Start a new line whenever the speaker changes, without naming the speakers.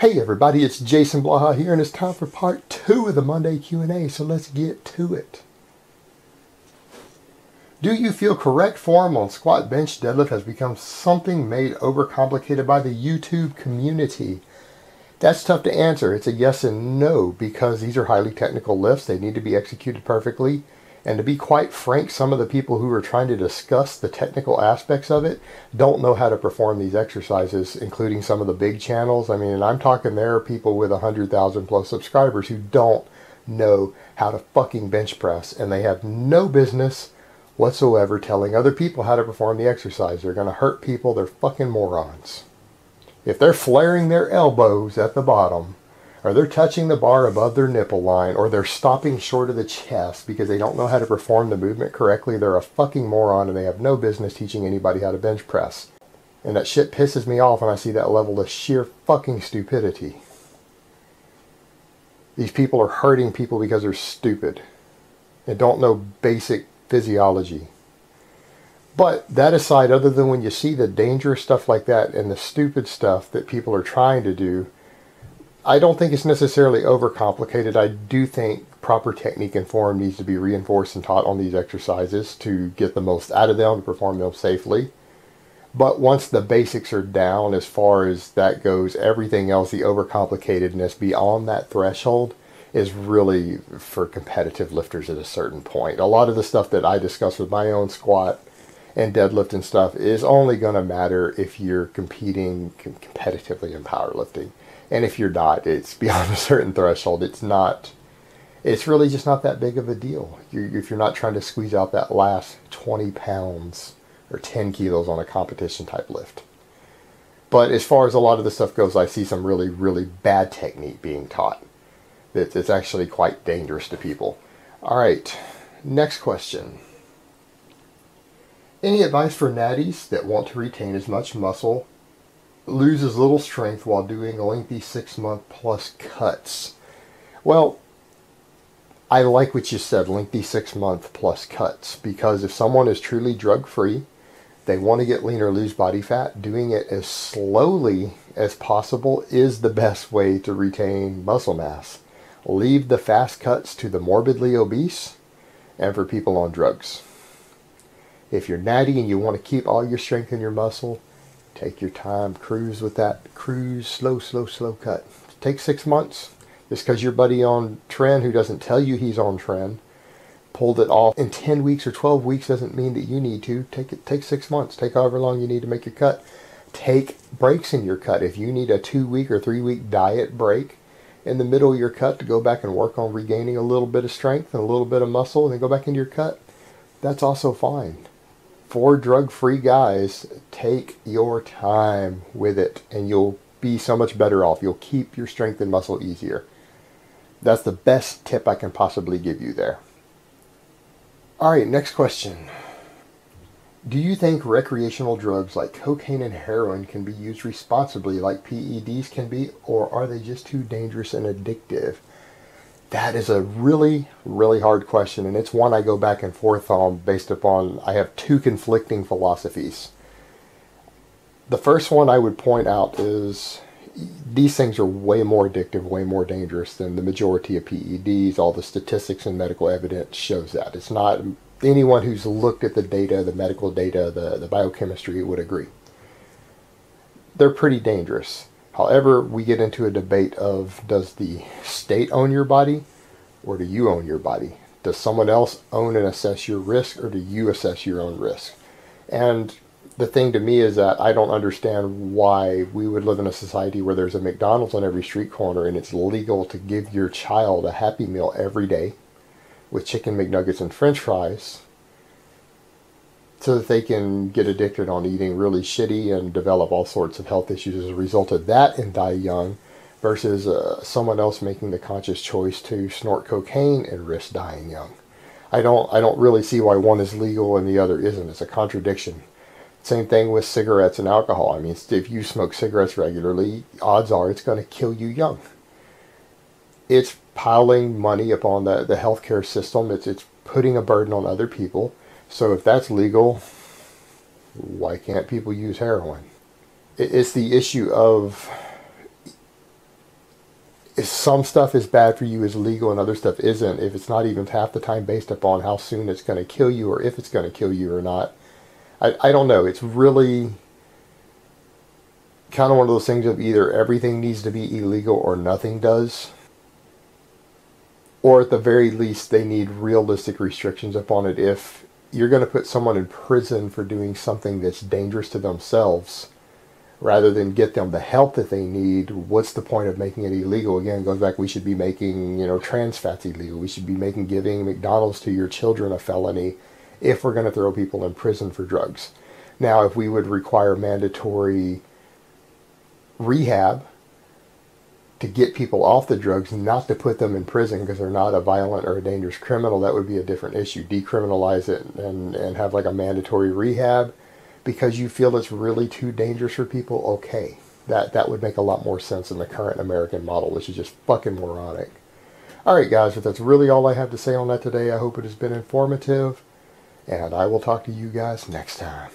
Hey everybody, it's Jason Blaha here, and it's time for part 2 of the Monday Q&A, so let's get to it. Do you feel correct form on squat, bench, deadlift has become something made overcomplicated by the YouTube community? That's tough to answer. It's a yes and no, because these are highly technical lifts. They need to be executed perfectly. And to be quite frank, some of the people who are trying to discuss the technical aspects of it don't know how to perform these exercises, including some of the big channels. I mean, and I'm talking there are people with 100,000 plus subscribers who don't know how to fucking bench press, and they have no business whatsoever telling other people how to perform the exercise. They're going to hurt people. They're fucking morons. If they're flaring their elbows at the bottom, or they're touching the bar above their nipple line, or they're stopping short of the chest because they don't know how to perform the movement correctly, they're a fucking moron, and they have no business teaching anybody how to bench press. And that shit pisses me off when I see that level of sheer fucking stupidity. These people are hurting people because they're stupid and don't know basic physiology. But that aside, other than when you see the dangerous stuff like that and the stupid stuff that people are trying to do, I don't think it's necessarily overcomplicated. I do think proper technique and form needs to be reinforced and taught on these exercises to get the most out of them, to perform them safely. But once the basics are down, as far as that goes, everything else, the overcomplicatedness beyond that threshold, is really for competitive lifters at a certain point. A lot of the stuff that I discuss with my own squat and deadlift and stuff is only going to matter if you're competing competitively in powerlifting. And if you're not, it's beyond a certain threshold. It's really just not that big of a deal. If you're not trying to squeeze out that last 20 pounds or 10 kilos on a competition type lift. But as far as a lot of the stuff goes, I see some really, really bad technique being taught. It's actually quite dangerous to people. All right, next question. Any advice for natties that want to retain as much muscle, lose as little strength while doing lengthy 6-month plus cuts? Well, I like what you said, lengthy 6-month plus cuts, because if someone is truly drug-free, they want to get lean or lose body fat, doing it as slowly as possible is the best way to retain muscle mass. Leave the fast cuts to the morbidly obese and for people on drugs. If you're natty and you want to keep all your strength in your muscle, take your time, cruise with that. Cruise, slow cut. Take 6 months. Just because your buddy on trend, who doesn't tell you he's on trend, pulled it off in 10 weeks or 12 weeks doesn't mean that you need to. Take 6 months. Take however long you need to make your cut. Take breaks in your cut. If you need a 2-week or 3-week diet break in the middle of your cut to go back and work on regaining a little bit of strength and a little bit of muscle and then go back into your cut, that's also fine. For drug-free guys, take your time with it and you'll be so much better off. You'll keep your strength and muscle easier. That's the best tip I can possibly give you there. All right, next question. Do you think recreational drugs like cocaine and heroin can be used responsibly like PEDs can be, or are they just too dangerous and addictive? That is a really, really hard question, and it's one I go back and forth on based upon, I have two conflicting philosophies. The first one I would point out is these things are way more addictive, way more dangerous than the majority of PEDs. All the statistics and medical evidence shows that. It's not, anyone who's looked at the data, the medical data, the biochemistry would agree. They're pretty dangerous. However, we get into a debate of, does the state own your body or do you own your body? Does someone else own and assess your risk, or do you assess your own risk? And the thing to me is that I don't understand why we would live in a society where there's a McDonald's on every street corner and it's legal to give your child a Happy Meal every day with chicken McNuggets and French fries, so that they can get addicted on eating really shitty and develop all sorts of health issues as a result of that and die young, versus someone else making the conscious choice to snort cocaine and risk dying young. I don't really see why one is legal and the other isn't. It's a contradiction. Same thing with cigarettes and alcohol. I mean, if you smoke cigarettes regularly, odds are it's going to kill you young. It's piling money upon the healthcare system. It's putting a burden on other people. So if that's legal, why can't people use heroin? It's the issue of some stuff is bad for you is legal and other stuff isn't, if it's not even half the time based upon how soon it's going to kill you or if it's going to kill you or not. I don't know. It's really kind of one of those things of either everything needs to be illegal or nothing does. Or at the very least, they need realistic restrictions upon it. If you're going to put someone in prison for doing something that's dangerous to themselves, rather than get them the help that they need, what's the point of making it illegal? Again, it goes back, we should be making, trans fats illegal. We should be making giving McDonald's to your children a felony if we're going to throw people in prison for drugs. Now, if we would require mandatory rehab to get people off the drugs, not to put them in prison because they're not a violent or a dangerous criminal, that would be a different issue. Decriminalize it and have like a mandatory rehab because you feel it's really too dangerous for people. Okay, that would make a lot more sense than the current American model, which is just fucking moronic. Alright guys, but that's really all I have to say on that today. I hope it has been informative, and I will talk to you guys next time.